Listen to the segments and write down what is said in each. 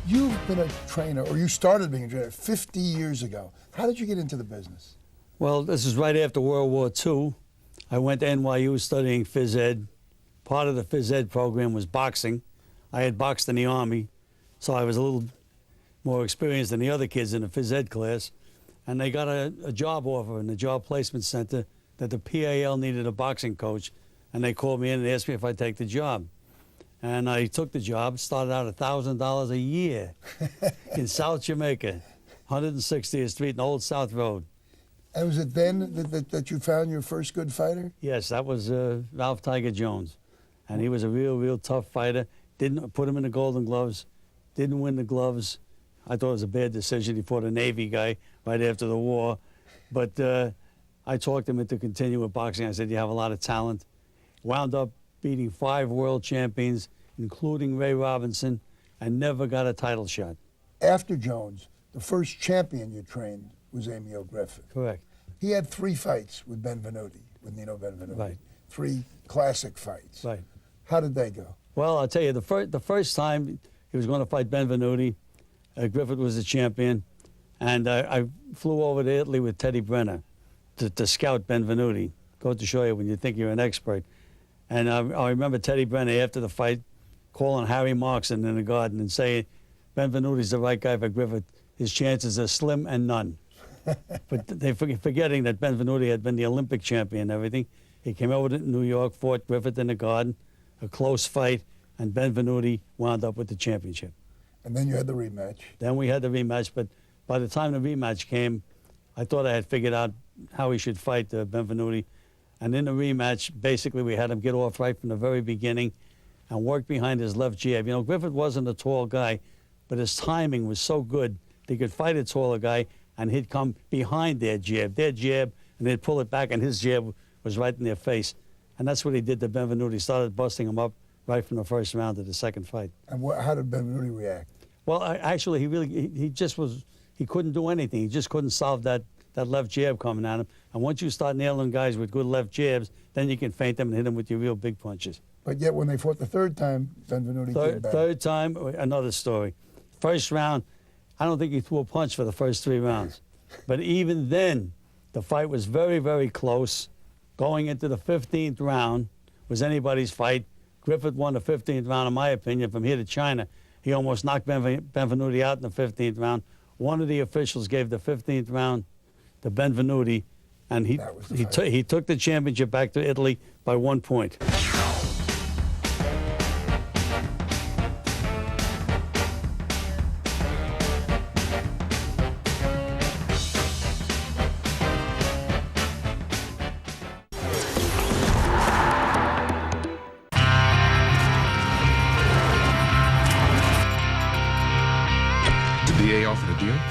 You've been a trainer, or you started being a trainer 50 years ago. How did you get into the business? Well, this is right after World War II. I went to NYU studying phys ed. Part of the phys ed program was boxing. I had boxed in the Army, so I was a little more experienced than the other kids in the phys ed class. And they got a job offer in the Job Placement Center that the PAL needed a boxing coach, and they called me in and asked me if I'd take the job. And I took the job, started out $1,000 a year in South Jamaica, 160th Street and Old South Road. And was it then that you found your first good fighter? Yes, that was Ralph Tiger Jones. And he was a real tough fighter. Didn't put him in the Golden Gloves, didn't win the gloves. I thought it was a bad decision. He fought a Navy guy right after the war. But I talked him into continuing with boxing. I said, you have a lot of talent. Wound up beating 5 world champions, including Ray Robinson, and never got a title shot. After Jones, the first champion you trained was Emil Griffith. Correct. He had 3 fights with Benvenuti, with Nino Benvenuti. Right. 3 classic fights. Right. How did they go? Well, I'll tell you, the first time he was going to fight Benvenuti, Griffith was the champion, and I flew over to Italy with Teddy Brenner to scout Benvenuti. Go to show you when you think you're an expert. And I remember Teddy Brenner after the fight calling Harry Markson in the garden and saying, Benvenuti's the right guy for Griffith. His chances are slim and none. But they're forgetting that Benvenuti had been the Olympic champion and everything. He came over to New York, fought Griffith in the garden, a close fight, and Benvenuti wound up with the championship. And then you had the rematch. Then we had the rematch, but by the time the rematch came, I thought I had figured out how he should fight Benvenuti. And in the rematch, basically, we had him get off right from the very beginning and work behind his left jab. You know, Griffith wasn't a tall guy, but his timing was so good that he could fight a taller guy, and he'd come behind their jab, and they'd pull it back, and his jab was right in their face. And that's what he did to Benvenuti. He started busting him up right from the first round to the second fight. And how did Benvenuti react? Well, actually, he couldn't do anything. He just couldn't solve that left jab coming at him. And once you start nailing guys with good left jabs, then you can feint them and hit them with your real big punches. But yet when they fought the third time, Benvenuti came back. Third time, another story. First round, I don't think he threw a punch for the first 3 rounds. But even then, the fight was very close. Going into the 15th round was anybody's fight. Griffith won the 15th round, in my opinion, from here to China. He almost knocked Benvenuti out in the 15th round. One of the officials gave the 15th round to Benvenuti, and he took the championship back to Italy by 1 point.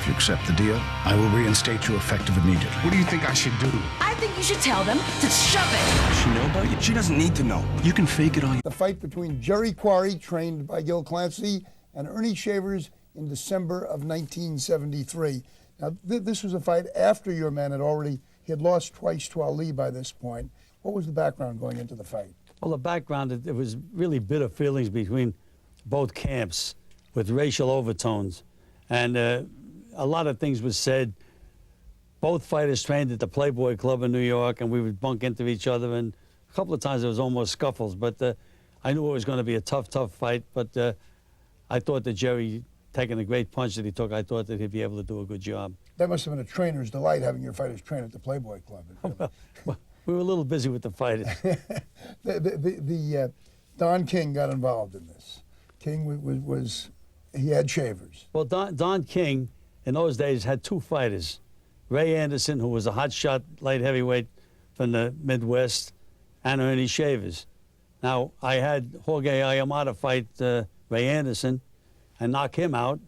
If you accept the deal, I will reinstate you effective immediately. What do you think I should do? I think you should tell them to shove it. Does she know about you? She doesn't need to know. You can fake it on. The fight between Jerry Quarry, trained by Gil Clancy, and Ernie Shavers in December of 1973. Now, this was a fight after your man had lost twice to Ali by this point. What was the background going into the fight? Well, the background, it was really bitter feelings between both camps with racial overtones. And a lot of things was said. Both fighters trained at the Playboy Club in New York, and we would bunk into each other, and a couple of times there was almost scuffles. But I knew it was going to be a tough fight, but I thought that Jerry, taking the great punch that he took, I thought that he'd be able to do a good job. That must have been a trainer's delight, having your fighters train at the Playboy Club. Well, we were a little busy with the fighters. Don King got involved in this. King he had Shavers. Well, Don King, in those days, had 2 fighters. Ray Anderson, who was a hotshot light heavyweight from the Midwest, and Ernie Shavers. Now, I had Jorge Ayamada fight Ray Anderson and knock him out,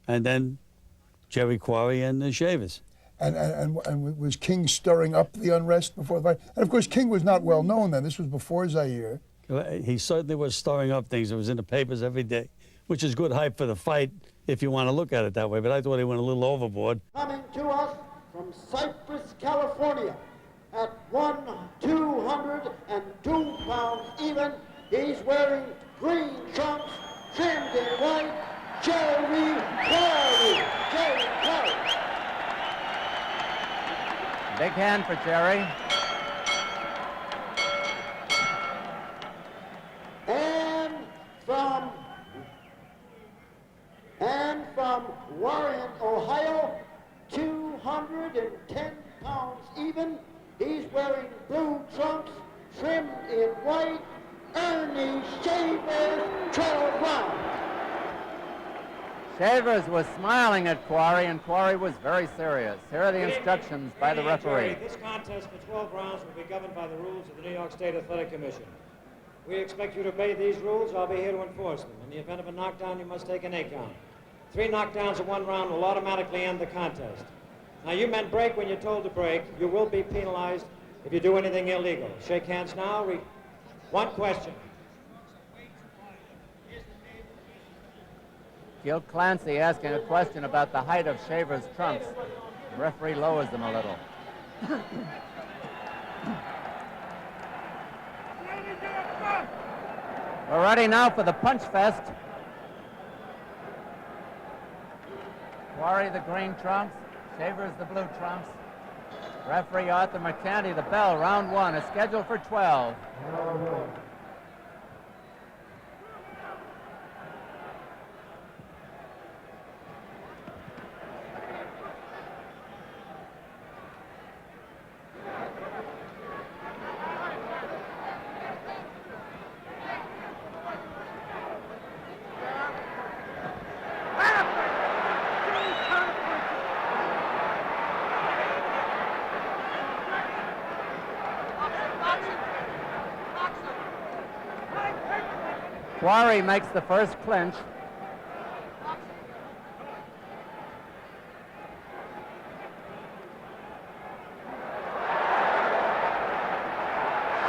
and then Jerry Quarry and Shavers. And was King stirring up the unrest before the fight? And, of course, King was not well known then. This was before Zaire. He certainly was stirring up things. It was in the papers every day, which is good hype for the fight if you want to look at it that way. But I thought he went a little overboard. Coming to us from Cypress, California, at 202 pounds even, he's wearing green trunks, trimmed in white, Jerry Big hand for Jerry. And from Warren, Ohio, 210 pounds even. He's wearing blue trunks, trimmed in white. Ernie Shavers, 12 rounds. Shavers was smiling at Quarry, and Quarry was very serious. Here are the instructions by the referee. This contest for 12 rounds will be governed by the rules of the New York State Athletic Commission. We expect you to obey these rules. I'll be here to enforce them. In the event of a knockdown, you must take an 8 count. 3 knockdowns in 1 round will automatically end the contest. Now, you men break when you're told to break. You will be penalized if you do anything illegal. Shake hands now. One question. Gil Clancy asking a question about the height of Shavers' trunks. The referee lowers them a little. We're ready now for the punch fest. Quarry the green trunks, Shavers the blue trunks. Referee Arthur McCanty, the bell, round 1 is scheduled for 12. Quarry makes the first clinch.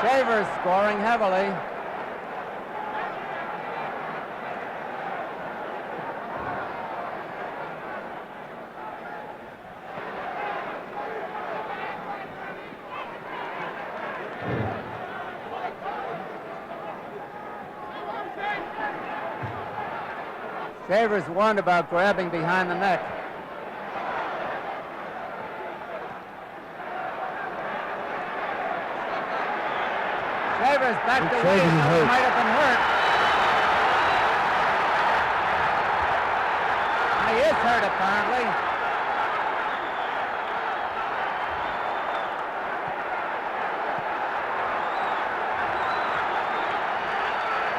Shavers scoring heavily. Shavers warned about grabbing behind the neck. Shavers backed away, so he might have been hurt. He is hurt, apparently.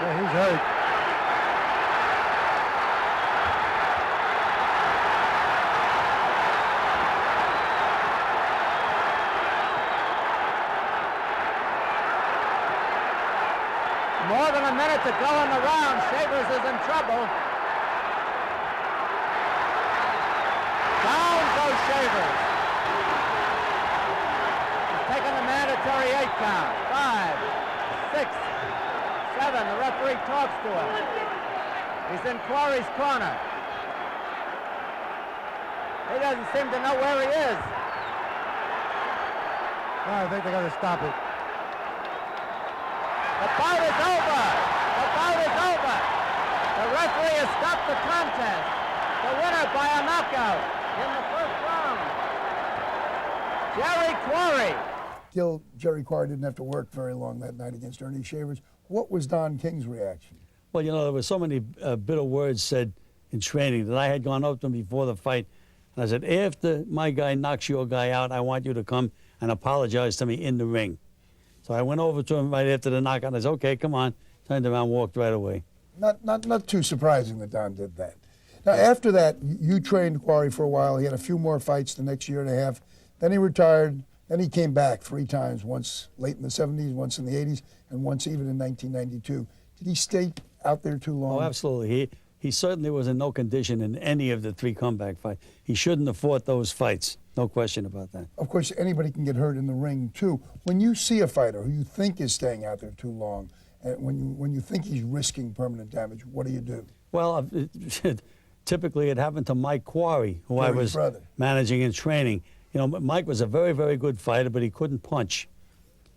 Yeah, he's hurt. More than a minute to go in the round. Shavers is in trouble. Down goes Shavers. He's taking the mandatory 8 count. 5, 6, 7. The referee talks to him. He's in Quarry's corner. He doesn't seem to know where he is. I think they got to stop it. The bout is over. The bout is over. The referee has stopped the contest. The winner by a knockout in the first round, Jerry Quarry. Jerry Quarry didn't have to work very long that night against Ernie Shavers. What was Don King's reaction? Well, you know, there were so many bitter words said in training that I had gone up to him before the fight. And I said, after my guy knocks your guy out, I want you to come and apologize to me in the ring. So I went over to him right after the knockout. I said, okay, come on. Turned around, walked right away. Not too surprising that Don did that. Now, after that, you trained Quarry for a while. He had a few more fights the next year and a half. Then he retired. Then he came back 3 times, once late in the 70s, once in the 80s, and once even in 1992. Did he stay out there too long? Oh, absolutely. He certainly was in no condition in any of the 3 comeback fights. He shouldn't have fought those fights. No question about that. Of course, anybody can get hurt in the ring, too. When you see a fighter who you think is staying out there too long, when you think he's risking permanent damage, what do you do? Well, typically it happened to Mike Quarry, who I was managing and training. You know, Mike was a very, very good fighter, but he couldn't punch.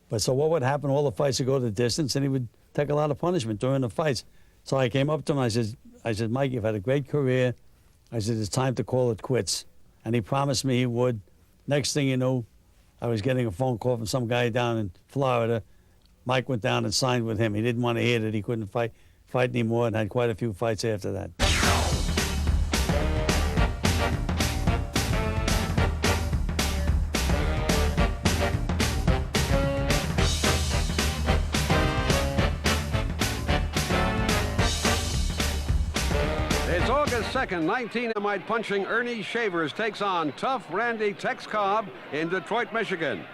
But so what would happen, all the fights would go the distance, and he would take a lot of punishment during the fights. So I came up to him, I said, Mike, you've had a great career. I said, it's time to call it quits. And he promised me he would. Next thing you know, I was getting a phone call from some guy down in Florida. Mike went down and signed with him. He didn't want to hear that he couldn't fight anymore, and had quite a few fights after that. It's August 2nd, 19. Punching Ernie Shavers takes on tough Randy Tex Cobb in Detroit, Michigan.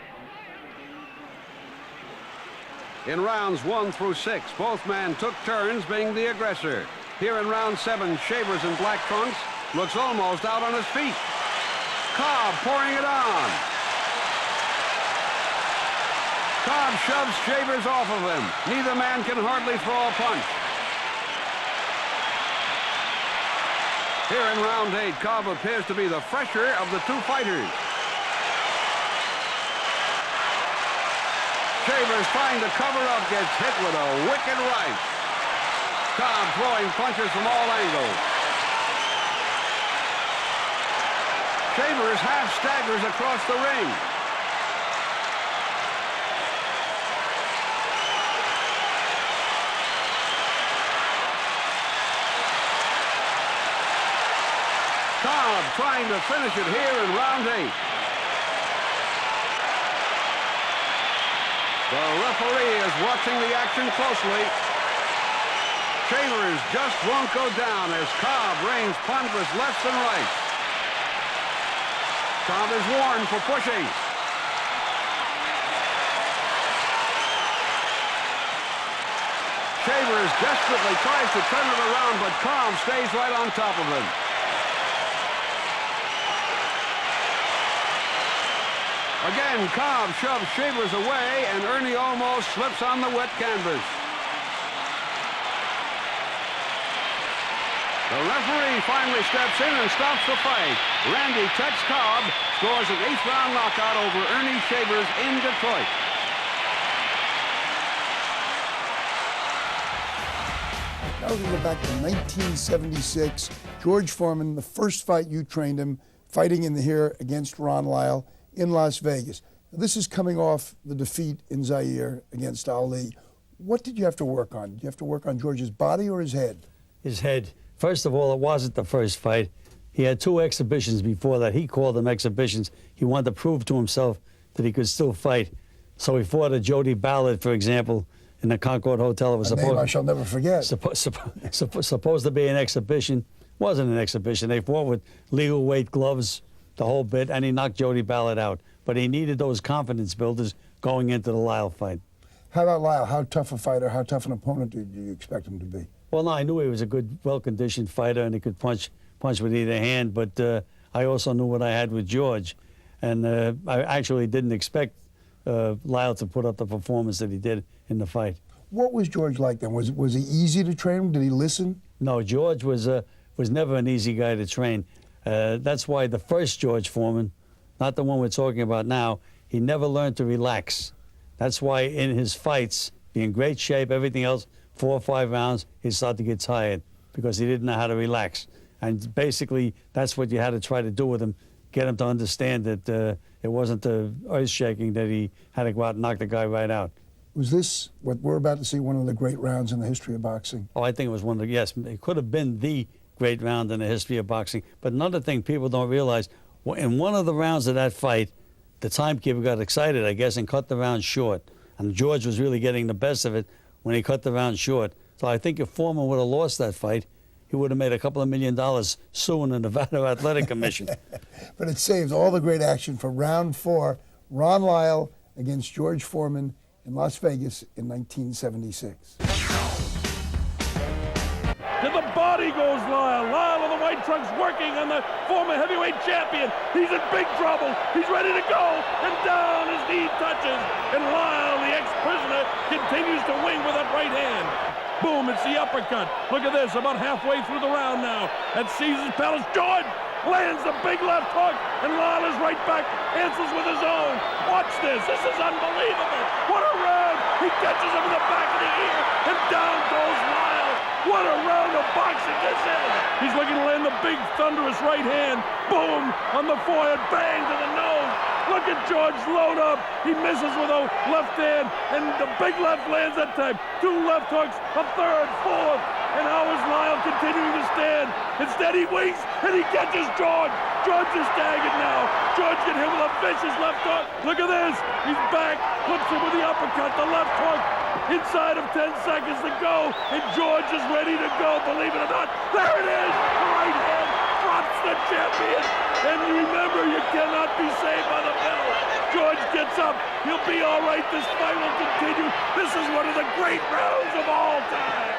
In rounds 1 through 6, both men took turns being the aggressor. Here in round 7, Shavers in black trunks looks almost out on his feet. Cobb pouring it on. Cobb shoves Shavers off of him. Neither man can hardly throw a punch. Here in round 8, Cobb appears to be the fresher of the two fighters. Shavers trying to cover up, gets hit with a wicked right. Cobb throwing punches from all angles. Shavers half staggers across the ring. Cobb trying to finish it here in round 8. The referee is watching the action closely. Shavers just won't go down as Cobb rains ponderous lefts and rights. Cobb is warned for pushing. Shavers desperately tries to turn it around, but Cobb stays right on top of him. Again, Cobb shoves Shavers away, and Ernie almost slips on the wet canvas. The referee finally steps in and stops the fight. Randy Tex Cobb scores an 8th-round knockout over Ernie Shavers in Detroit. Now we're going to go back to 1976. George Foreman, the first fight you trained him, fighting in the here against Ron Lyle in Las Vegas. Now, this is coming off the defeat in Zaire against Ali. What did you have to work on? Did you have to work on George's body or his head? His head. First of all, it wasn't the first fight. He had 2 exhibitions before that. He called them exhibitions. He wanted to prove to himself that he could still fight. So he fought a Jody Ballard, for example, in the Concord Hotel. It was A name I shall never forget. supposed to be an exhibition. Wasn't an exhibition. They fought with legal weight gloves, the whole bit, and he knocked Jody Ballard out. But he needed those confidence builders going into the Lyle fight. How about Lyle? How tough a fighter, how tough an opponent do you expect him to be? Well, no, I knew he was a good, well-conditioned fighter, and he could punch with either hand. But I also knew what I had with George, and I actually didn't expect Lyle to put up the performance that he did in the fight. What was George like then? Was he easy to train him? Did he listen? No, George was never an easy guy to train. That's why the first George Foreman, not the one we're talking about now, he never learned to relax. That's why in his fights, be in great shape, everything else, 4 or 5 rounds, he'd start to get tired because he didn't know how to relax. And basically, that's what you had to try to do with him, get him to understand that it wasn't the earth-shaking that he had to go out and knock the guy right out. Was this, what we're about to see, one of the great rounds in the history of boxing? Oh, I think it was one of the, yes, it could have been the great round in the history of boxing. But another thing people don't realize, in one of the rounds of that fight, the timekeeper got excited, I guess, and cut the round short. And George was really getting the best of it when he cut the round short. So I think if Foreman would have lost that fight, he would have made a couple of $1 million suing the Nevada Athletic Commission. But it saves all the great action for round 4, Ron Lyle against George Foreman in Las Vegas in 1976. To the body goes Lyle. Lyle in the white trunks working on the former heavyweight champion. He's in big trouble. He's ready to go. And down his knee touches. And Lyle, the ex-prisoner, continues to wing with that right hand. Boom, it's the uppercut. Look at this, about halfway through the round now. At Caesar's Palace, George lands the big left hook. And Lyle is right back, answers with his own. Watch this. This is unbelievable. What a round. He catches him in the back of the ear. And down goes Lyle. What a round of boxing this is! He's looking to land the big, thunderous right hand. Boom! On the forehead, bang to the nose. Look at George load up. He misses with a left hand, and the big left lands that time. 2 left hooks, a third, fourth, and how is Lyle continuing to stand? Instead, he waits, and he catches George. George is staggered now. George get hit with a vicious left hook. Look at this. He's back, hooks him with the uppercut, the left hook. Inside of 10 seconds to go, and George is ready to go, believe it or not. There it is! The right hand drops the champion. And remember, you cannot be saved by the bell. George gets up. He'll be all right. This fight will continue. This is one of the great rounds of all time.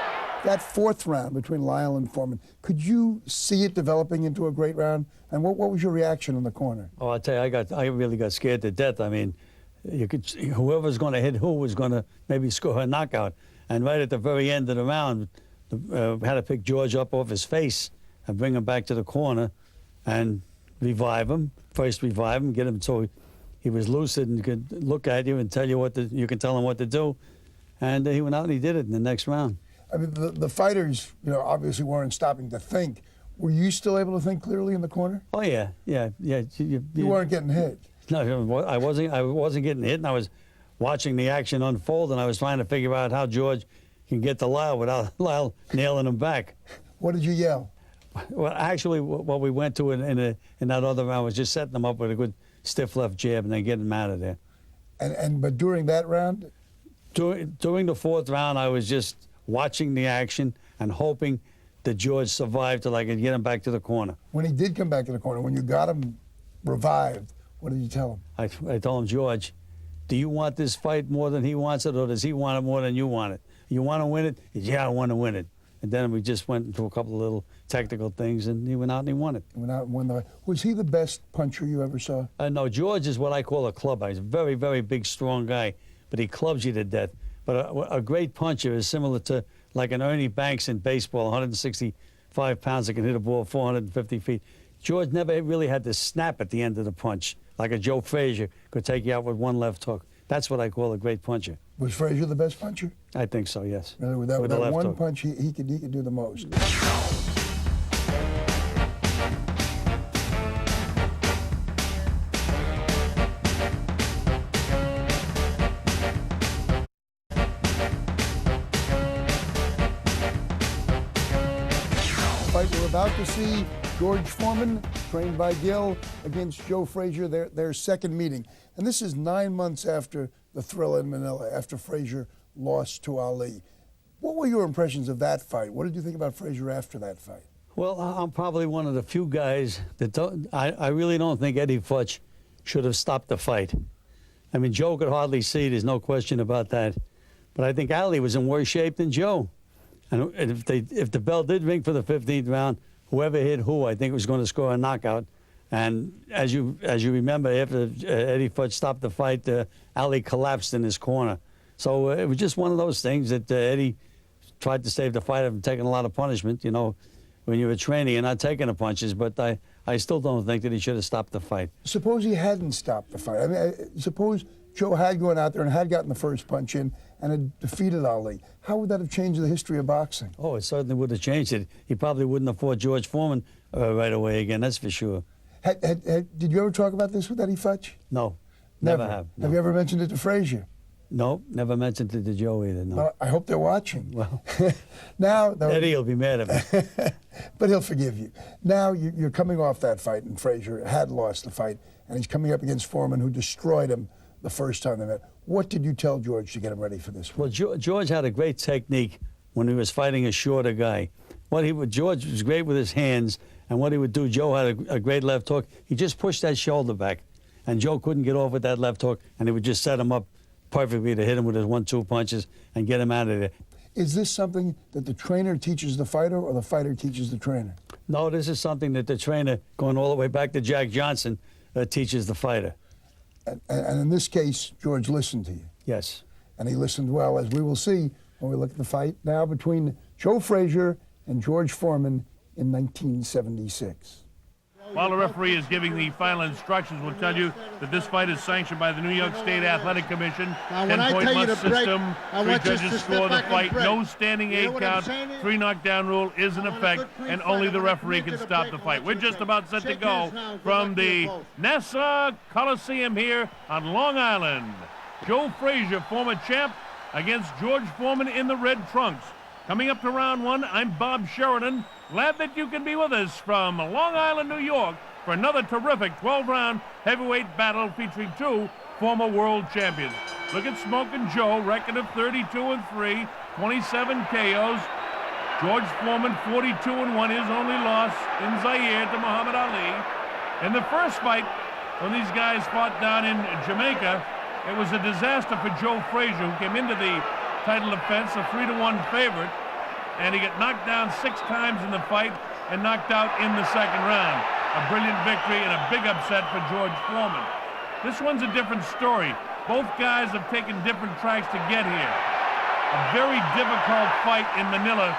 That 4th round between Lyle and Foreman, could you see it developing into a great round? And what was your reaction in the corner? Oh, I tell you, I really got scared to death. I mean, whoever's going to hit who was going to maybe score a knockout. And right at the very end of the round, had to pick George up off his face and bring him back to the corner and revive him. First revive him, get him so he was lucid and could look at you and tell you you can tell him what to do. And he went out and he did it in the next round. I mean, the fighters, obviously weren't stopping to think. Were you still able to think clearly in the corner? Oh yeah. You weren't getting hit. No, I wasn't getting hit, and I was watching the action unfold, and I was trying to figure out how George can get to Lyle without Lyle nailing him back. What did you yell? Well, actually, what we went to in that other round was just setting them up with a good stiff left jab and then getting them out of there. But during that round? During the 4th round, I was just watching the action and hoping that George survived till I could get him back to the corner. When he did come back to the corner, when you got him revived, what did you tell him? I told him, George, do you want this fight more than he wants it, or does he want it more than you want it? You want to win it? Yeah, I want to win it. And then we just went into a couple of little technical things, and he went out and he won it. He went out and won the fight. Was he the best puncher you ever saw? No, George is what I call a clubber. He's a very, very big, strong guy, but he clubs you to death. But a great puncher is similar to like an Ernie Banks in baseball, 165 pounds that can hit a ball 450 feet. George never really had to snap at the end of the punch, like a Joe Frazier could take you out with one left hook. That's what I call a great puncher. Was Frazier the best puncher? I think so, yes. Really, with that left one hook. punch, he could do the most. Fight we're about to see, George Foreman, trained by Gil, against Joe Frazier, their second meeting. And this is 9 months after the Thrill in Manila, after Frazier lost to Ali. What were your impressions of that fight? What did you think about Frazier after that fight? Well, I'm probably one of the few guys that don't, I really don't think Eddie Futch should have stopped the fight. I mean, Joe could hardly see, there's no question about that. But I think Ali was in worse shape than Joe. And if the bell did ring for the 15th round, whoever hit who, I think was going to score a knockout. And as you remember, after Eddie Futch stopped the fight, Ali collapsed in his corner. So it was just one of those things that Eddie tried to save the fight from taking a lot of punishment. You know, when you're a trainer, you're not taking the punches. But I still don't think that he should have stopped the fight. Suppose he hadn't stopped the fight. I mean, suppose Joe had gone out there and had gotten the first punch in and had defeated Ali. How would that have changed the history of boxing? Oh, it certainly would have changed it. He probably wouldn't have fought George Foreman right away again, that's for sure. Did you ever talk about this with Eddie Futch? No, never have. No. Have you ever mentioned it to Frazier? No, never mentioned it to Joe either, no. Well, I hope they're watching. Well, now, Eddie will be mad at me. But he'll forgive you. Now you're coming off that fight, and Frazier had lost the fight, and he's coming up against Foreman, who destroyed him the first time they met. What did you tell George to get him ready for this one? Well, George had a great technique when he was fighting a shorter guy. George was great with his hands, and what he would do, Joe had a great left hook. He just pushed that shoulder back, and Joe couldn't get off with that left hook, and he would just set him up perfectly to hit him with his 1-2 punches and get him out of there. Is this something that the trainer teaches the fighter, or the fighter teaches the trainer? No, this is something that the trainer, going all the way back to Jack Johnson, teaches the fighter. And in this case, George listened to you. Yes. And he listened well, as we will see when we look at the fight now between Joe Frazier and George Foreman in 1976. While the referee is giving the final instructions, we'll tell you that this fight is sanctioned by the New York State Athletic Commission. 10-point must system. 3 judges score the fight. No standing 8 count. 3 knockdown rule is in effect, and only the referee can stop the fight. We're just about set to go from the Nassau Coliseum here on Long Island. Joe Frazier, former champ, against George Foreman in the red trunks. Coming up to round 1, I'm Bob Sheridan. Glad that you can be with us from Long Island, New York, for another terrific 12-round heavyweight battle featuring 2 former world champions. Look at Smokin' Joe, record of 32-3, 27 KOs. George Foreman, 42-1, his only loss in Zaire to Muhammad Ali. In the first fight, when these guys fought down in Jamaica, it was a disaster for Joe Frazier, who came into the title defense, a 3-1 favorite, and he got knocked down 6 times in the fight and knocked out in the second round. A brilliant victory and a big upset for George Foreman. This one's a different story. Both guys have taken different tracks to get here. A very difficult fight in Manila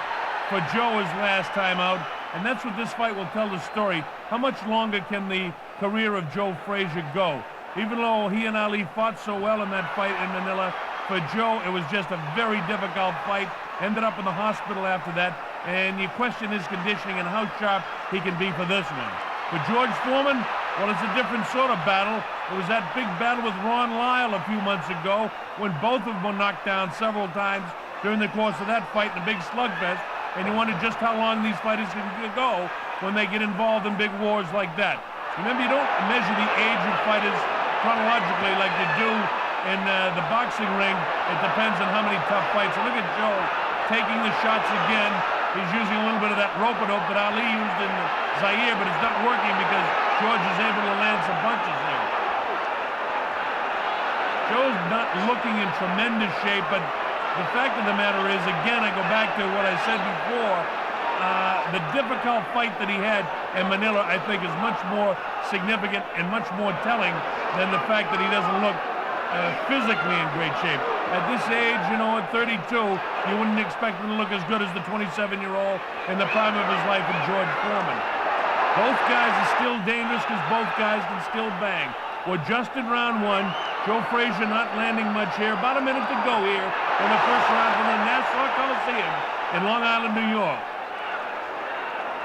for Joe his last time out, and that's what this fight will tell the story. How much longer can the career of Joe Frazier go? Even though he and Ali fought so well in that fight in Manila, for Joe, it was just a very difficult fight. Ended up in the hospital after that, and you question his conditioning and how sharp he can be for this one. For George Foreman, well, it's a different sort of battle. It was that big battle with Ron Lyle a few months ago when both of them were knocked down several times during the course of that fight in a big slugfest, and you wonder just how long these fighters can go when they get involved in big wars like that. Remember, you don't measure the age of fighters chronologically like you do in the boxing ring. It depends on how many tough fights. So look at Joe taking the shots again. He's using a little bit of that rope-a-dope that Ali used in Zaire, but it's not working because George is able to land some punches there. Joe's not looking in tremendous shape, but the fact of the matter is, again, I go back to what I said before, the difficult fight that he had in Manila, I think, is much more significant and much more telling than the fact that he doesn't look physically in great shape. At this age, you know, at 32, you wouldn't expect him to look as good as the 27-year-old in the prime of his life in George Foreman. Both guys are still dangerous because both guys can still bang. We're just in round 1. Joe Frazier not landing much here. About a minute to go here in the first round from the Nassau Coliseum in Long Island, New York.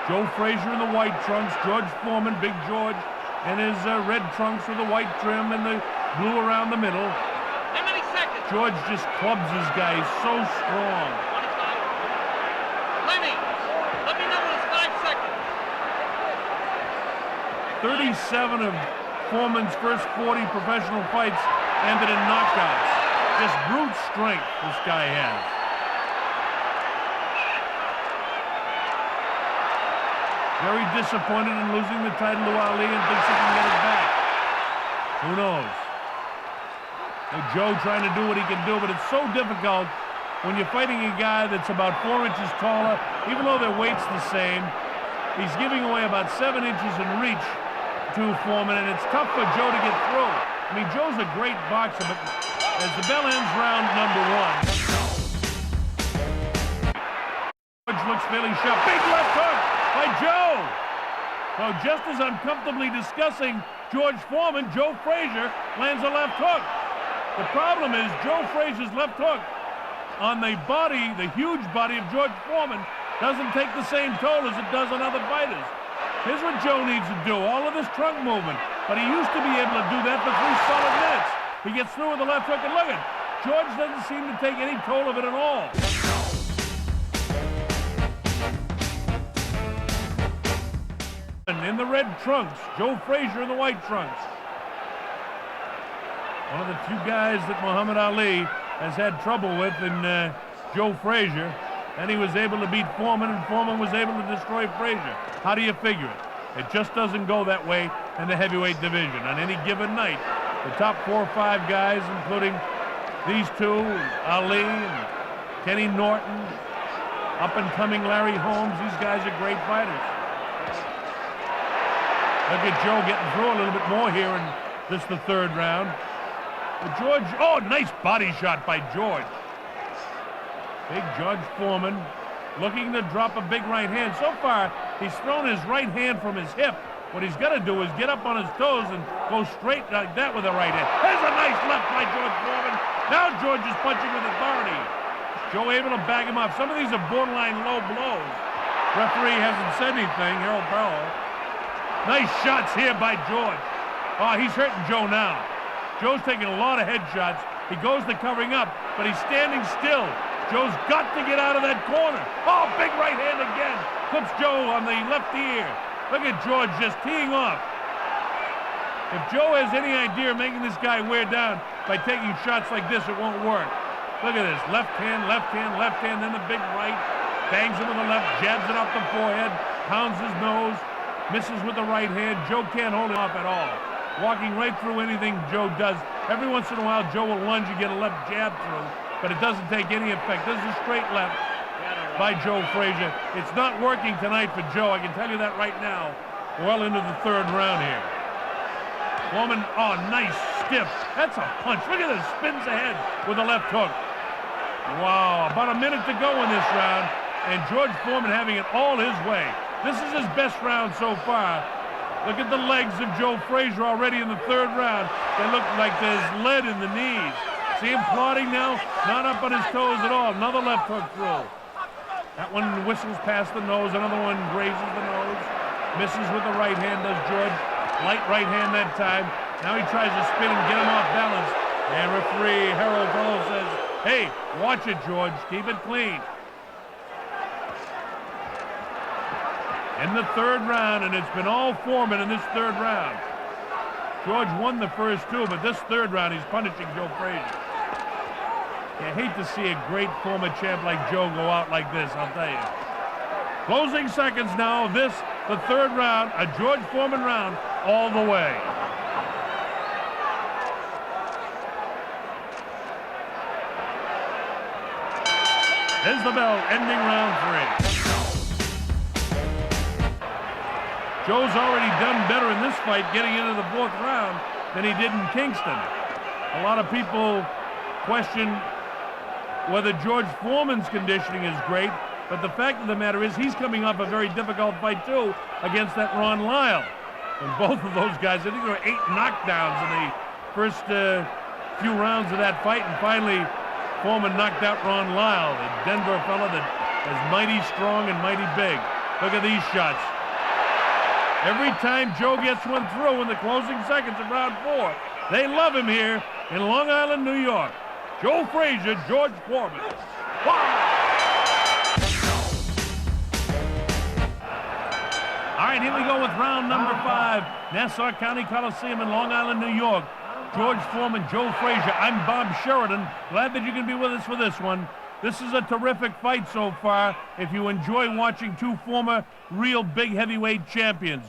Joe Frazier in the white trunks, George Foreman, Big George, and his red trunks with the white trim and the blue around the middle. How many seconds? George just clubs his guy. He's so strong. 25. Lenny, let me know when it's 5 seconds. 37 of Foreman's first 40 professional fights ended in knockouts. Just brute strength this guy has. Very disappointed in losing the title to Ali and thinks he can get it back. Who knows? Joe trying to do what he can do, but it's so difficult when you're fighting a guy that's about 4 inches taller, even though their weight's the same. He's giving away about 7 inches in reach to Foreman, and it's tough for Joe to get through. I mean, Joe's a great boxer, but as the bell ends round number 1, George looks fairly sharp. Big left hook by Joe. So just as I'm comfortably discussing George Foreman, Joe Frazier lands a left hook. The problem is Joe Frazier's left hook on the body, the huge body of George Foreman, doesn't take the same toll as it does on other fighters. Here's what Joe needs to do, all of this trunk movement, but he used to be able to do that for 3 solid minutes. He gets through with the left hook, and look at George doesn't seem to take any toll of it at all. In the red trunks, Joe Frazier in the white trunks. One of the few guys that Muhammad Ali has had trouble with in Joe Frazier, and he was able to beat Foreman, and Foreman was able to destroy Frazier. How do you figure it? It just doesn't go that way in the heavyweight division. On any given night, the top 4 or 5 guys, including these two, Ali and Kenny Norton, up-and-coming Larry Holmes, these guys are great fighters. Look at Joe getting through a little bit more here in this, the 3rd round. But George, oh, nice body shot by George. Big George Foreman looking to drop a big right hand. So far, he's thrown his right hand from his hip What he's got to do is get up on his toes and go straight like that with the right hand. There's a nice left by George Foreman. Now George is punching with authority. Joe able to back him up. Some of these are borderline low blows. Referee hasn't said anything, Harold Powell. Nice shots here by George. Oh, he's hurting Joe now. Joe's taking a lot of headshots. He goes to covering up, but he's standing still. Joe's got to get out of that corner. Oh, big right hand again. Clips Joe on the left ear. Look at George just teeing off. If Joe has any idea of making this guy wear down by taking shots like this, it won't work. Look at this. Left hand, left hand, left hand, then the big right. Bangs him with the left, jabs it off the forehead, pounds his nose, misses with the right hand. Joe can't hold it off at all. Walking right through anything Joe does. Every once in a while, Joe will lunge and get a left jab through, but it doesn't take any effect. This is a straight left by Joe Frazier. It's not working tonight for Joe. I can tell you that right now. Well into the third round here. Foreman, oh, nice stiff. That's a punch. Look at this. Spins ahead with a left hook. Wow, about a minute to go in this round, and George Foreman having it all his way. This is his best round so far. Look at the legs of Joe Frazier already in the third round. They look like there's lead in the knees. See him plodding now? Not up on his toes at all. Another left hook through. That one whistles past the nose. Another one grazes the nose. Misses with the right hand, does George. Light right hand that time. Now he tries to spin and get him off balance. And referee Harold Powell says, hey, watch it, George. Keep it clean. In the third round, and it's been all Foreman in this third round. George won the first two, but this third round, he's punishing Joe Frazier. You hate to see a great former champ like Joe go out like this, I'll tell you. Closing seconds now, this, the third round, a George Foreman round all the way. There's the bell, ending round 3. Joe's already done better in this fight getting into the fourth round than he did in Kingston. A lot of people question whether George Foreman's conditioning is great, but the fact of the matter is he's coming off a very difficult fight too against that Ron Lyle. And both of those guys, I think there were 8 knockdowns in the first few rounds of that fight, and finally Foreman knocked out Ron Lyle, the Denver fella that is mighty strong and mighty big. Look at these shots. Every time Joe gets one through in the closing seconds of round 4, they love him here in Long Island, New York. Joe Frazier, George Foreman. Wow. All right, here we go with round number 5. Nassau County Coliseum in Long Island, New York. George Foreman, Joe Frazier. I'm Bob Sheridan. Glad that you can be with us for this one. This is a terrific fight so far if you enjoy watching two former real big heavyweight champions.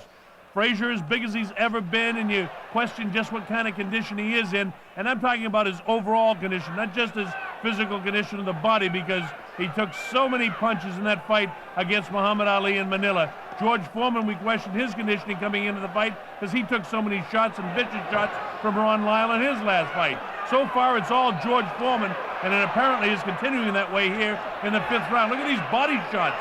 Frazier as big as he's ever been, and you question just what kind of condition he is in. And I'm talking about his overall condition, not just his physical condition of the body, because he took so many punches in that fight against Muhammad Ali in Manila. George Foreman, we questioned his conditioning coming into the fight because he took so many shots and vicious shots from Ron Lyle in his last fight. So far, it's all George Foreman, and it apparently is continuing that way here in the 5th round. Look at these body shots.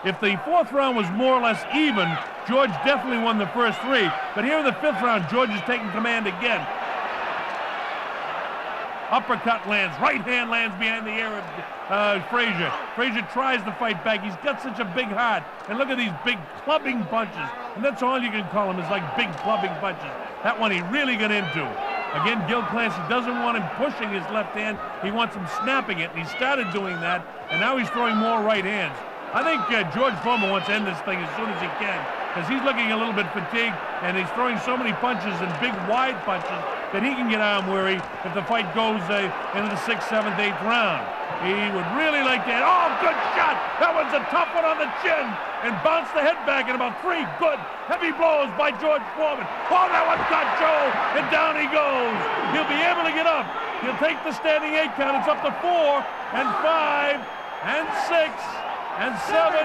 If the 4th round was more or less even, George definitely won the first 3. But here in the 5th round, George is taking command again. Uppercut lands, right hand lands behind the ear of Frazier. Frazier tries to fight back. He's got such a big heart. And look at these big clubbing punches. And that's all you can call them, is like big clubbing punches. That one he really got into. Again, Gil Clancy doesn't want him pushing his left hand. He wants him snapping it, and he started doing that. And now he's throwing more right hands. I think George Foreman wants to end this thing as soon as he can, because he's looking a little bit fatigued, and he's throwing so many punches and big wide punches that he can get arm weary if the fight goes into the 6th, 7th, 8th round. He would really like to. Oh, good shot! That one's a tough one on the chin, and bounced the head back in about 3 good heavy blows by George Foreman. Oh, that one got Joe, and down he goes. He'll be able to get up. He'll take the standing 8 count. It's up to 4 and 5 and 6. And 7,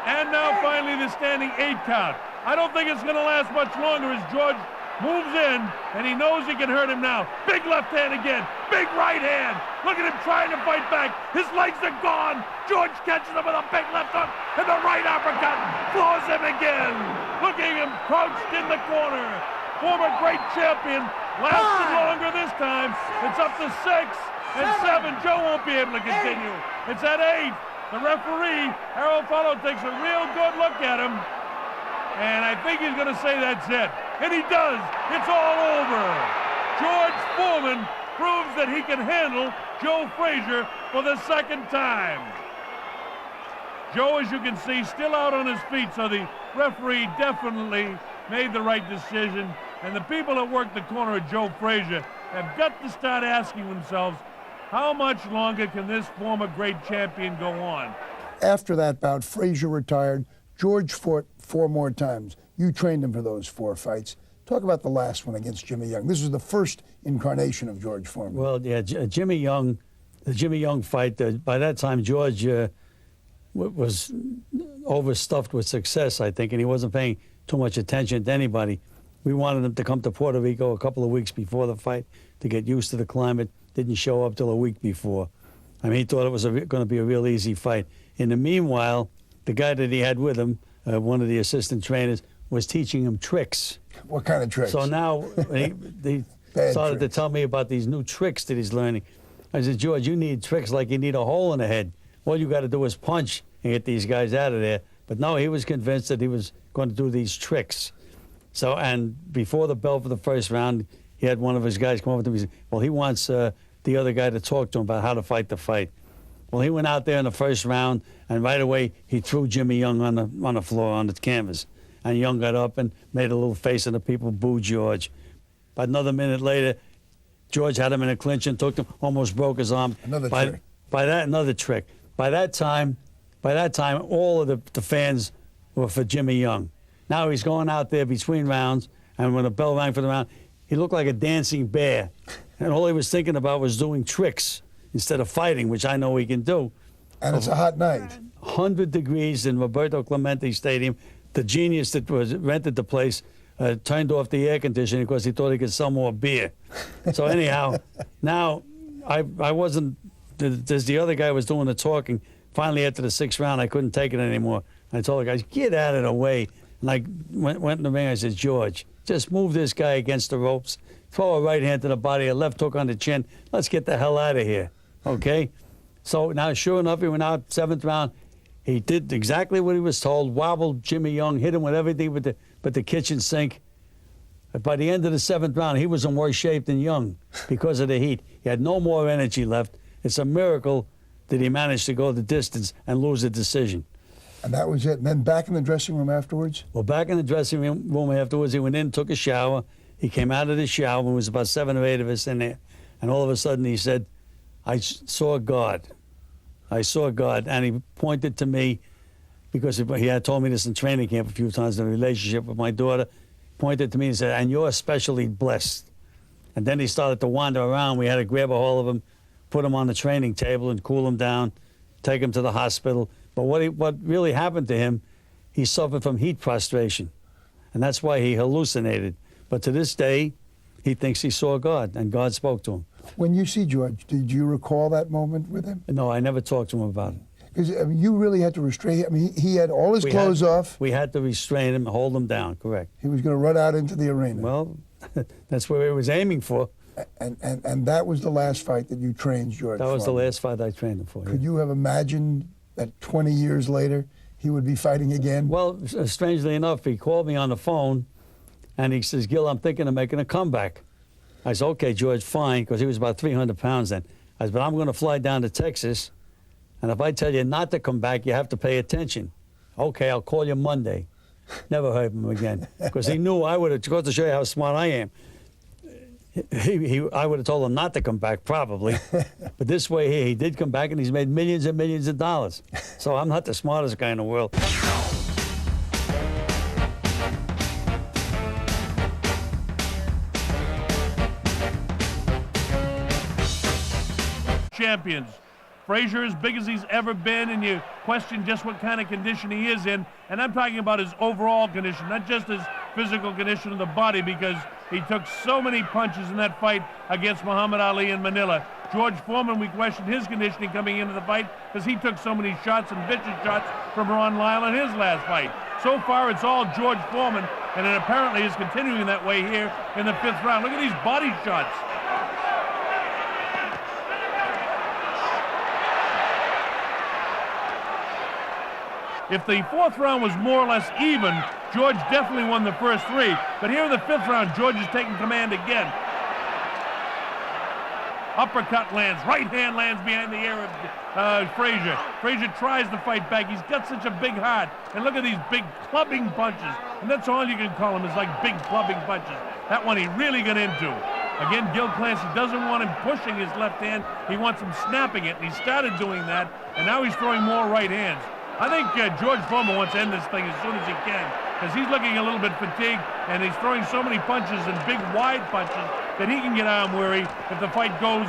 and now finally the standing 8 count. I don't think it's going to last much longer as George moves in, and he knows he can hurt him now. Big left hand again, big right hand. Look at him trying to fight back. His legs are gone. George catches him with a big left hook, and the right uppercut floors him again. Look at him crouched in the corner. Former great champion, lasted longer this time. It's up to 6 and 7. Joe won't be able to continue. It's at 8. The referee, Harold Follow, takes a real good look at him. And I think he's going to say that's it. And he does. It's all over. George Foreman proves that he can handle Joe Frazier for the second time. Joe, as you can see, still out on his feet, so the referee definitely made the right decision. And the people that work the corner of Joe Frazier have got to start asking themselves, how much longer can this former great champion go on? After that bout, Frazier retired. George fought 4 more times. You trained him for those 4 fights. Talk about the last one against Jimmy Young. This was the first incarnation of George Foreman. Well, yeah, Jimmy Young, the Jimmy Young fight, by that time, George was overstuffed with success, I think, and he wasn't paying too much attention to anybody. We wanted him to come to Puerto Rico a couple of weeks before the fight to get used to the climate. Didn't show up till a week before. I mean, he thought it was going to be a real easy fight. In the meanwhile, the guy that he had with him, one of the assistant trainers, was teaching him tricks. What kind of tricks? So now he started to tell me about these new tricks that he's learning. I said, George, you need tricks like you need a hole in the head. All you got to do is punch and get these guys out of there. But no, he was convinced that he was going to do these tricks. So, and before the bell for the first round, he had one of his guys come over to me and say, well, he wants the other guy to talk to him about how to fight the fight. Well, he went out there in the first round, and right away he threw Jimmy Young on the floor, on the canvas. And Young got up and made a little face, and the people booed George. But another minute later, George had him in a clinch and took him, almost broke his arm. Another trick. Another trick. By that time, all of the fans were for Jimmy Young. Now he's going out there between rounds, and when the bell rang for the round, he looked like a dancing bear. And all he was thinking about was doing tricks instead of fighting, which I know he can do. And it's a hot night. 100 degrees in Roberto Clemente Stadium. The genius that rented the place turned off the air conditioning because he thought he could sell more beer. So anyhow, now I wasn't, as the other guy was doing the talking, finally after the 6th round, I couldn't take it anymore. I told the guys, get out of the way. And I went in the ring, I said, George, just move this guy against the ropes, throw a right hand to the body, a left hook on the chin. Let's get the hell out of here, okay? So now, sure enough, he went out 7th round. He did exactly what he was told, wobbled Jimmy Young, hit him with everything but the kitchen sink. By the end of the 7th round, he was in worse shape than Young because of the heat. He had no more energy left. It's a miracle that he managed to go the distance and lose the decision. And that was it. And then back in the dressing room afterwards? Well, back in the dressing room afterwards, he went in, took a shower. He came out of the shower, and there was about 7 or 8 of us in there. And all of a sudden he said, I saw God. I saw God. And he pointed to me, because he had told me this in training camp a few times in a relationship with my daughter, pointed to me and said, and you're especially blessed. And then he started to wander around. We had to grab a hold of him, put him on the training table and cool him down, take him to the hospital. But what really happened to him, he suffered from heat prostration. And that's why he hallucinated. But to this day, he thinks he saw God, and God spoke to him. When you see George, did you recall that moment with him? No, I never talked to him about it. Because you really had to restrain him. I mean, he had all his clothes off. We had to restrain him, hold him down, correct. He was going to run out into the arena. Well, that's where he was aiming for. And that was the last fight that you trained George for? That was the last fight I trained him for. Could you have imagined that 20 years later he would be fighting again? Well, strangely enough, he called me on the phone, and he says, Gil, I'm thinking of making a comeback. I said, okay, George, fine, because he was about 300 pounds then. I said, but I'm going to fly down to Texas, and if I tell you not to come back, you have to pay attention. Okay, I'll call you Monday. Never heard from him again, because he knew I would have, to go to show you how smart I am. I would have told him not to come back, probably. But this way he did come back, and he's made millions and millions of dollars. So I'm not the smartest guy in the world. Champions. Frazier as big as he's ever been, and you question just what kind of condition he is in. And I'm talking about his overall condition, not just his physical condition of the body, because He took so many punches in that fight against Muhammad Ali in Manila. George Foreman, we questioned his conditioning coming into the fight because he took so many shots and vicious shots from Ron Lyle in his last fight. So far, it's all George Foreman, and it apparently is continuing that way here in the 5th round. Look at these body shots. If the 4th round was more or less even, George definitely won the first 3. But here in the 5th round, George is taking command again. Uppercut lands, right hand lands behind the ear of Frazier. Frazier tries to fight back. He's got such a big heart. And look at these big clubbing punches. And that's all you can call them, is like big clubbing punches. That one he really got into. Again, Gil Clancy doesn't want him pushing his left hand. He wants him snapping it, and he started doing that. And now he's throwing more right hands. I think George Foreman wants to end this thing as soon as he can, because he's looking a little bit fatigued, and he's throwing so many punches and big wide punches that he can get arm weary if the fight goes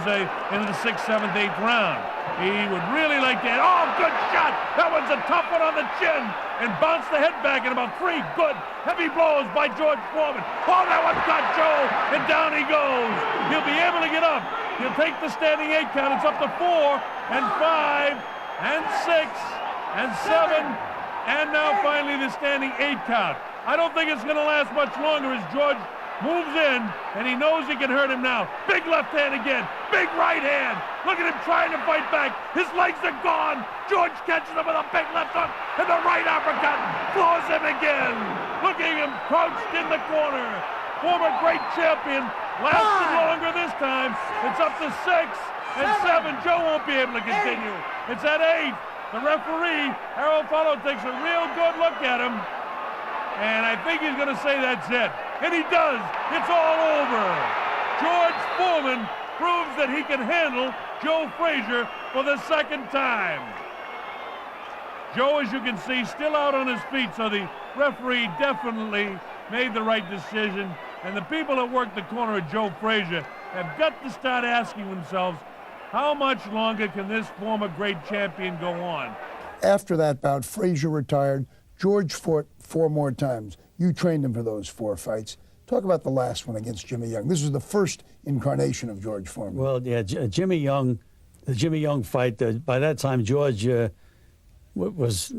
into the 6th, 7th, 8th round. He would really like to. Oh, good shot! That one's a tough one on the chin, and bounced the head back in about 3 good heavy blows by George Foreman. Oh, that one got Joe, and down he goes. He'll be able to get up. He'll take the standing 8 count. It's up to 4 and 5 and 6. And 7, and now finally the standing 8 count. I don't think it's going to last much longer as George moves in, and he knows he can hurt him now. Big left hand again, big right hand. Look at him trying to fight back. His legs are gone. George catches him with a big left hook, and the right uppercut floors him again. Looking him crouched in the corner. Former great champion, lasted longer this time. It's up to 6 and 7. Joe won't be able to continue. It's at 8. The referee, Harold Follow, takes a real good look at him, and I think he's going to say that's it. And he does. It's all over. George Foreman proves that he can handle Joe Frazier for the 2nd time. Joe, as you can see, still out on his feet, so the referee definitely made the right decision. And the people that work the corner of Joe Frazier have got to start asking themselves, how much longer can this former great champion go on? After that bout, Frazier retired. George fought 4 more times. You trained him for those 4 fights. Talk about the last one against Jimmy Young. This was the first incarnation of George Foreman. Well, yeah, Jimmy Young, the Jimmy Young fight, by that time George was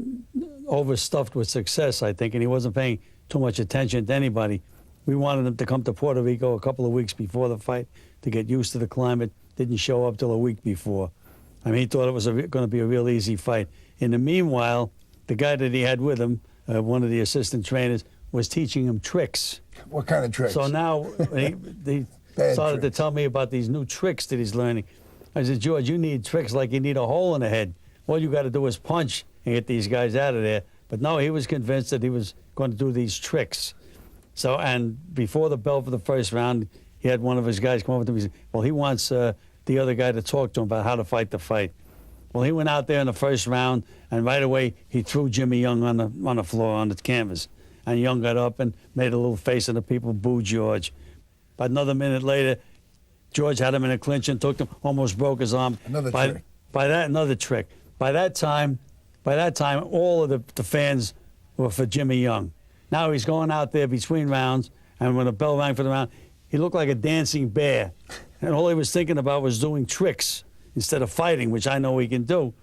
overstuffed with success, I think, and he wasn't paying too much attention to anybody. We wanted him to come to Puerto Rico a couple of weeks before the fight to get used to the climate. Didn't show up till a week before. I mean, he thought it was going to be a real easy fight. In the meanwhile, the guy that he had with him, one of the assistant trainers, was teaching him tricks. What kind of tricks? So now he started to tell me about these new tricks that he's learning. I said, George, you need tricks like you need a hole in the head. All you got to do is punch and get these guys out of there. But no, he was convinced that he was going to do these tricks. So, and before the bell for the first round, he had one of his guys come over to me and say, well, he wants the other guy to talk to him about how to fight the fight. Well, he went out there in the first round, and right away he threw Jimmy Young on the floor, on the canvas. And Young got up and made a little face, and the people booed George. But another minute later, George had him in a clinch and took him, almost broke his arm. Another trick. Another trick. By that time, all of the fans were for Jimmy Young. Now he's going out there between rounds, and when the bell rang for the round, he looked like a dancing bear. And all he was thinking about was doing tricks instead of fighting, which I know he can do.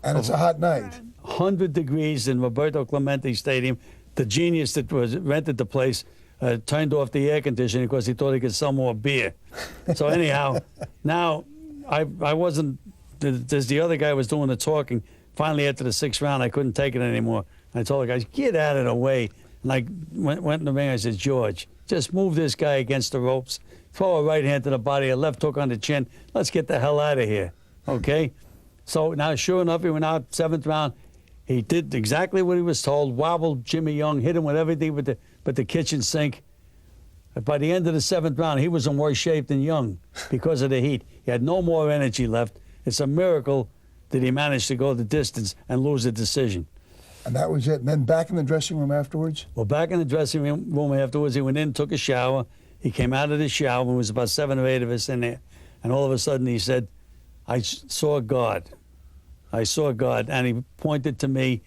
And it's a hot night. 100 degrees in Roberto Clemente Stadium. The genius that rented the place turned off the air conditioning because he thought he could sell more beer. So anyhow, now I wasn't, as the other guy was doing the talking, finally after the 6th round, I couldn't take it anymore. I told the guys, get out of the way. And I went in the ring, I said, George, just move this guy against the ropes, throw a right hand to the body, a left hook on the chin. Let's get the hell out of here, okay? So now, sure enough, he went out 7th round. He did exactly what he was told, wobbled Jimmy Young, hit him with everything but the kitchen sink. By the end of the 7th round, he was in worse shape than Young because of the heat. He had no more energy left. It's a miracle that he managed to go the distance and lose the decision. And that was it. And then back in the dressing room afterwards? Well, back in the dressing room afterwards, he went in, took a shower. He came out of the shower, and there was about 7 or 8 of us in there. And all of a sudden he said, I saw God. I saw God. And he pointed to me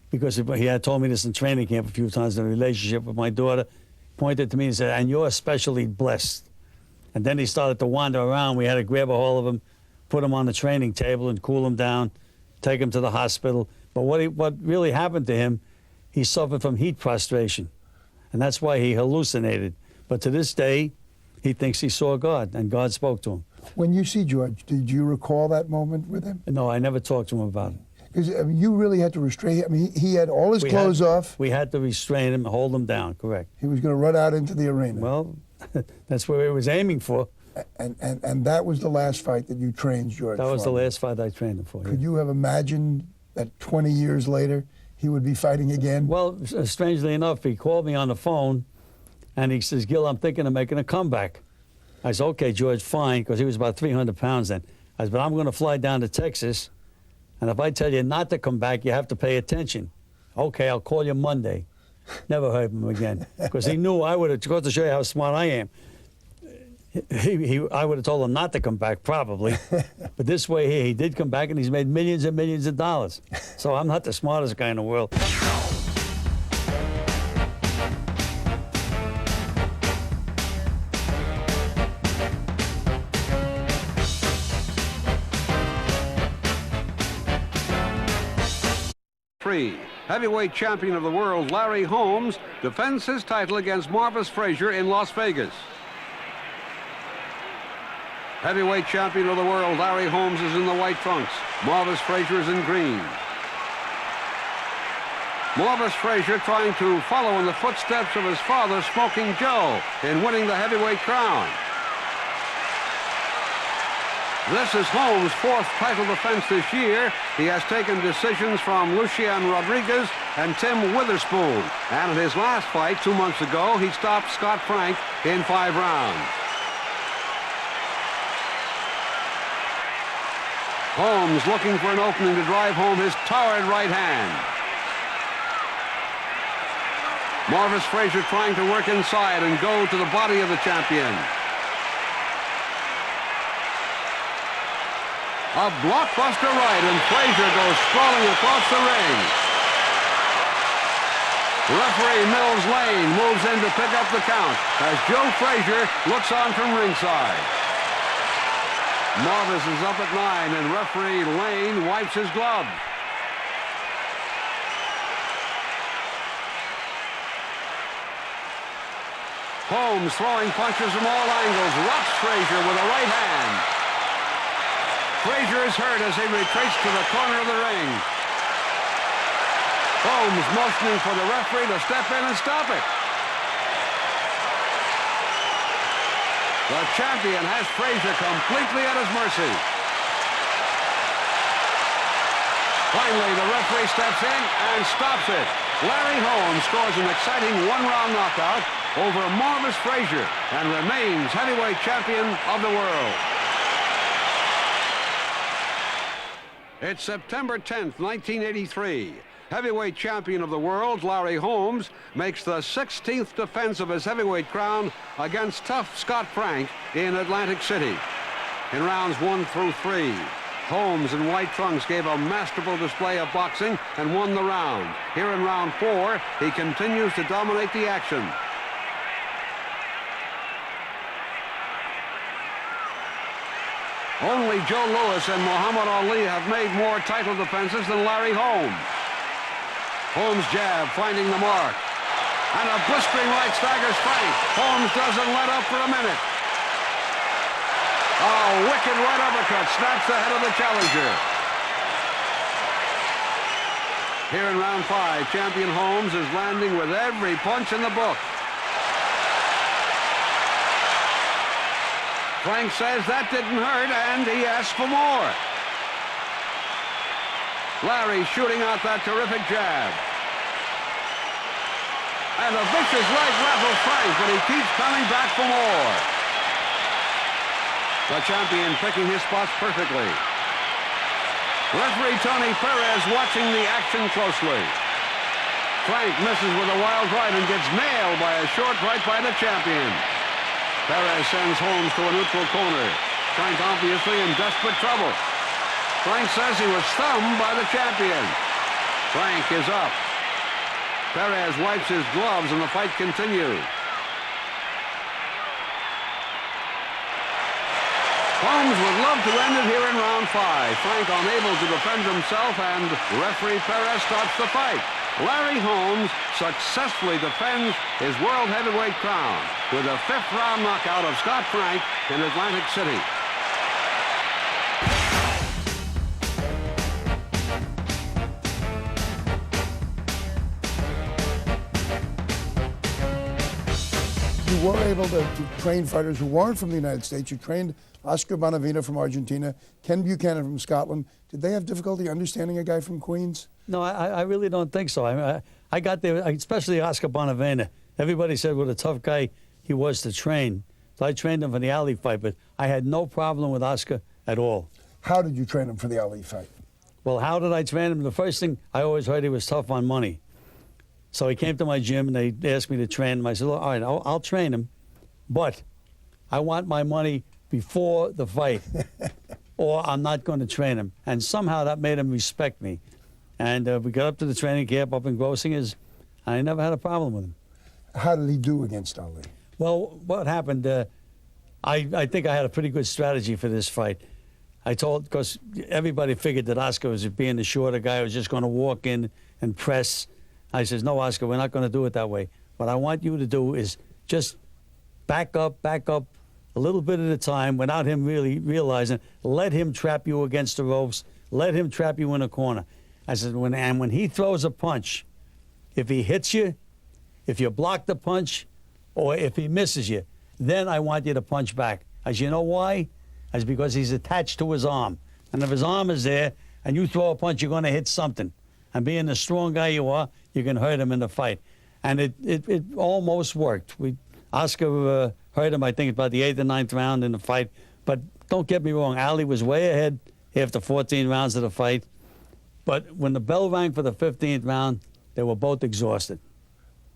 because he had told me this in training camp a few times in a relationship with my daughter. pointed to me and said, "And you're especially blessed." And then he started to wander around. We had to grab a hold of him, put him on the training table and cool him down, take him to the hospital. But what really happened to him, he suffered from heat prostration. And that's why he hallucinated. But to this day, he thinks he saw God, and God spoke to him. When you see George, did you recall that moment with him? No, I never talked to him about it. Because I mean, you really had to restrain him. I mean, he had all his clothes off. We had to restrain him, hold him down, correct. He was going to run out into the arena. Well, that's where he was aiming for. And that was the last fight that you trained George That was the for. last fight I trained him for. Could you have imagined that 20 years later he would be fighting again? Well, strangely enough, he called me on the phone, and he says, "Gil, I'm thinking of making a comeback." I said, "Okay, George, fine," because he was about 300 pounds then. I said, "But I'm going to fly down to Texas, and if I tell you not to come back, you have to pay attention." "Okay, I'll call you Monday." Never heard from him again, because he knew I would have, to go to show you how smart I am. I would have told him not to come back, probably. But this way he did come back, and he's made millions and millions of dollars. So I'm not the smartest guy in the world. Heavyweight champion of the world Larry Holmes defends his title against Marvis Frazier in Las Vegas. Heavyweight champion of the world Larry Holmes is in the white trunks. Marvis Frazier is in green. Marvis Frazier trying to follow in the footsteps of his father, Smoking Joe, in winning the heavyweight crown. This is Holmes' fourth title defense this year. He has taken decisions from Lucian Rodriguez and Tim Witherspoon. And in his last fight 2 months ago, he stopped Scott Frank in 5 rounds. Holmes looking for an opening to drive home his torrid right hand. Marvis Frazier trying to work inside and go to the body of the champion. A blockbuster right, and Frazier goes sprawling across the ring. Referee Mills Lane moves in to pick up the count as Joe Frazier looks on from ringside. Marvis is up at 9, and referee Lane wipes his glove. Holmes throwing punches from all angles, rocks Frazier with a right hand. Frazier is hurt as he retreats to the corner of the ring. Holmes motioning for the referee to step in and stop it. The champion has Frazier completely at his mercy. Finally, the referee steps in and stops it. Larry Holmes scores an exciting 1-round knockout over Marvis Frazier and remains heavyweight champion of the world. It's September 10th, 1983. Heavyweight champion of the world, Larry Holmes, makes the 16th defense of his heavyweight crown against tough Scott Frank in Atlantic City. In rounds 1 through 3, Holmes in white trunks gave a masterful display of boxing and won the round. Here in round 4, he continues to dominate the action. Only Joe Louis and Muhammad Ali have made more title defenses than Larry Holmes. Holmes' jab finding the mark. And a blistering right staggers Frank. Holmes doesn't let up for a minute. A wicked right uppercut snaps the head of the challenger. Here in round 5, champion Holmes is landing with every punch in the book. Frank says that didn't hurt, and he asks for more. Larry shooting out that terrific jab. And a vicious right rattles Frank, but he keeps coming back for more. The champion picking his spots perfectly. Referee Tony Perez watching the action closely. Frank misses with a wild right and gets nailed by a short right by the champion. Perez sends Holmes to a neutral corner. Frank obviously in desperate trouble. Frank says he was thumbed by the champion. Frank is up. Perez wipes his gloves and the fight continues. Holmes would love to end it here in round 5. Frank unable to defend himself, and referee Perez starts the fight. Larry Holmes successfully defends his world heavyweight crown with a 5th round knockout of Scott Frank in Atlantic City. You were able to train fighters who weren't from the United States. You trained Oscar Bonavena from Argentina, Ken Buchanan from Scotland. Did they have difficulty understanding a guy from Queens? No, I really don't think so. I got there, especially Oscar Bonavena. Everybody said what a tough guy he was to train. So I trained him for the Ali fight, but I had no problem with Oscar at all. How did you train him for the Ali fight? Well, how did I train him? The first thing, I always heard he was tough on money. So he came to my gym and they asked me to train him. I said, all right, I'll train him, but I want my money before the fight or I'm not going to train him. And somehow that made him respect me. And we got up to the training camp up in Grossinger's, and I never had a problem with him. How did he do against Ali? Well, what happened, I think I had a pretty good strategy for this fight. I told, because everybody figured that Oscar was being the shorter guy who was just going to walk in and press. I says, no, Oscar, we're not going to do it that way. What I want you to do is just back up a little bit at a time without him really realizing. Let him trap you against the ropes. Let him trap you in a corner. I said, when he throws a punch, if he hits you, if you block the punch, or if he misses you, then I want you to punch back. As you know why? As because he's attached to his arm. And if his arm is there and you throw a punch, you're going to hit something. And being the strong guy you are, you can hurt him in the fight. And it almost worked. Oscar hurt him, I think, about the 8th or 9th round in the fight. But don't get me wrong, Ali was way ahead after 14 rounds of the fight. But when the bell rang for the 15th round, they were both exhausted.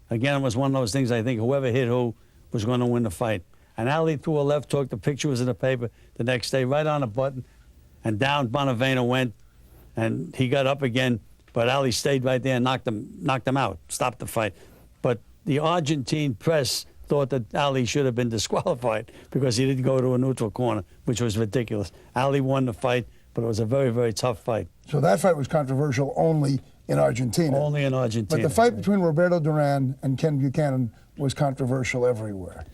Again, it was one of those things, I think whoever hit who was going to win the fight. And Ali threw a left hook. The picture was in the paper the next day, right on a button. And down Bonavena went, and he got up again. But Ali stayed right there and knocked him out, stopped the fight. But the Argentine press thought that Ali should have been disqualified because he didn't go to a neutral corner, which was ridiculous. Ali won the fight, but it was a very, very tough fight. So that fight was controversial only in Argentina. Only in Argentina. But the fight between Roberto Duran and Ken Buchanan was controversial everywhere.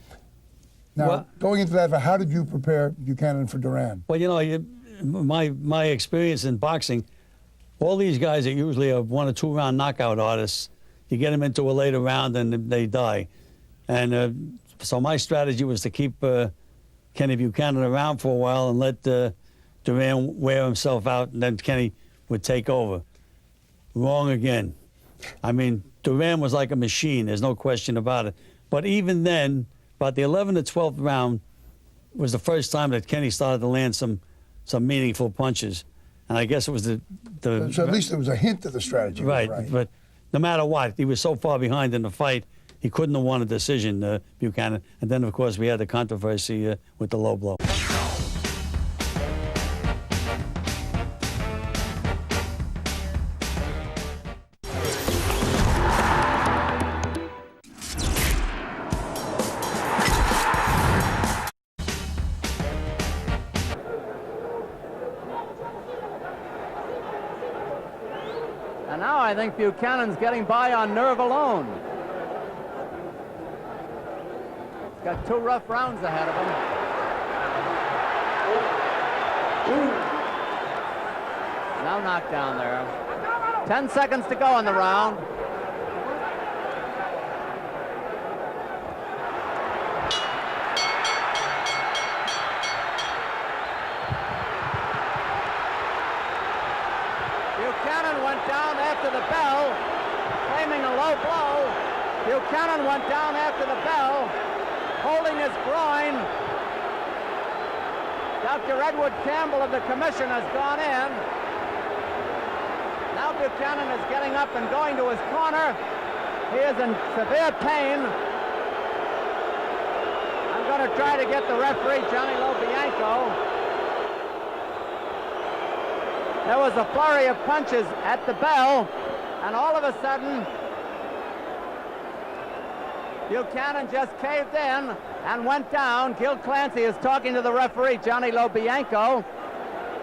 Now, going into that, how did you prepare Buchanan for Duran? Well, you know, my experience in boxing, all these guys are usually a 1 or 2 round knockout artists. You get them into a later round and they die. And so my strategy was to keep Kenny Buchanan around for a while and let Duran wear himself out, and then Kenny would take over. Wrong again. I mean, Duran was like a machine. There's no question about it. But even then, about the 11th to 12th round was the first time that Kenny started to land some meaningful punches. And I guess it was the So at least there was a hint of the strategy. Right, but no matter what, he was so far behind in the fight, he couldn't have won a decision, Buchanan. And then, of course, we had the controversy with the low blow. And now I think Buchanan's getting by on nerve alone. He's got 2 rough rounds ahead of him. Now knocked down there. 10 seconds to go in the round. Buchanan went down after the bell, claiming a low blow. Buchanan went down after the bell, holding his groin. Dr. Edward Campbell of the commission has gone in. Now Buchanan is getting up and going to his corner. He is in severe pain. I'm going to try to get the referee, Johnny Lobianco. There was a flurry of punches at the bell, and all of a sudden, Buchanan just caved in and went down. Gil Clancy is talking to the referee, Johnny Lobianco.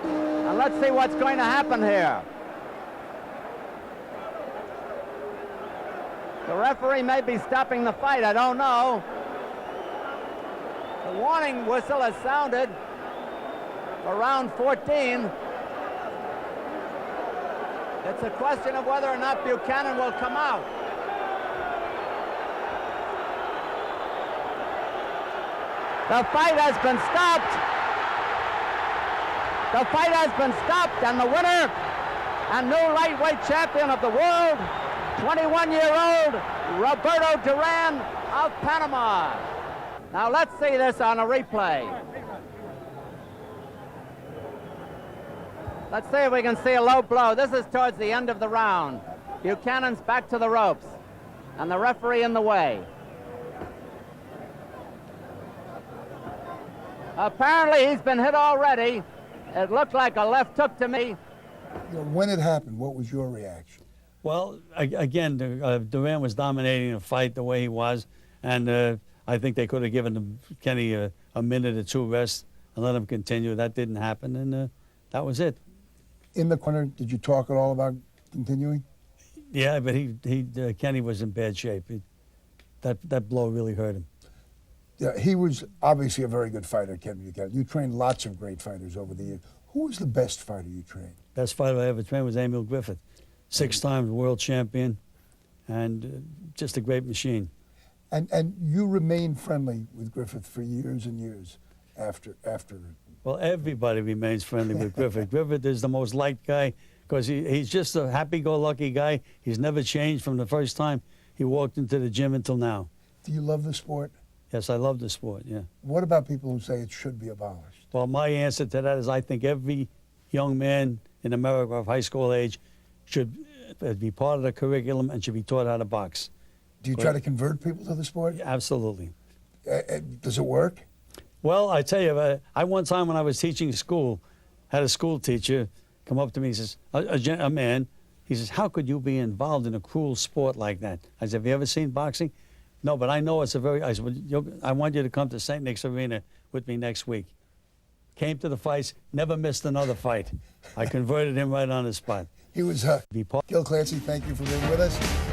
And let's see what's going to happen here. The referee may be stopping the fight, I don't know. The warning whistle has sounded for round 14. It's a question of whether or not Buchanan will come out. The fight has been stopped. The fight has been stopped, and the winner and new lightweight champion of the world, 21-year-old Roberto Duran of Panama. Now let's see this on a replay. Let's see if we can see a low blow. This is towards the end of the round. Buchanan's back to the ropes, and the referee in the way. Apparently he's been hit already. It looked like a left hook to me. You know, when it happened, what was your reaction? Well, again, Duran was dominating the fight the way he was, and I think they could have given Kenny a minute or two rest and let him continue. That didn't happen, and that was it. In the corner, did you talk at all about continuing? Yeah, but Kenny was in bad shape. That blow really hurt him. Yeah, he was obviously a very good fighter, Ken Buchanan. You trained lots of great fighters over the years. Who was the best fighter you trained? Best fighter I ever trained was Emil Griffith, 6-time world champion, and just a great machine. And you remained friendly with Griffith for years and years after. Well, everybody remains friendly with Griffith. Griffith is the most liked guy because he's just a happy-go-lucky guy. He's never changed from the first time he walked into the gym until now. Do you love the sport? Yes, I love the sport, yeah. What about people who say it should be abolished? Well, my answer to that is I think every young man in America of high school age should be part of the curriculum and should be taught how to box. Do you try to convert people to the sport? Absolutely. Does it work? Well, I tell you, I one time when I was teaching school, had a school teacher come up to me and says, a man, he says, how could you be involved in a cruel sport like that? I said, have you ever seen boxing? No, but I know it's I said, well, I want you to come to St. Nick's Arena with me next week. Came to the fights, never missed another fight. I converted him right on the spot. He was Gil Clancy, thank you for being with us.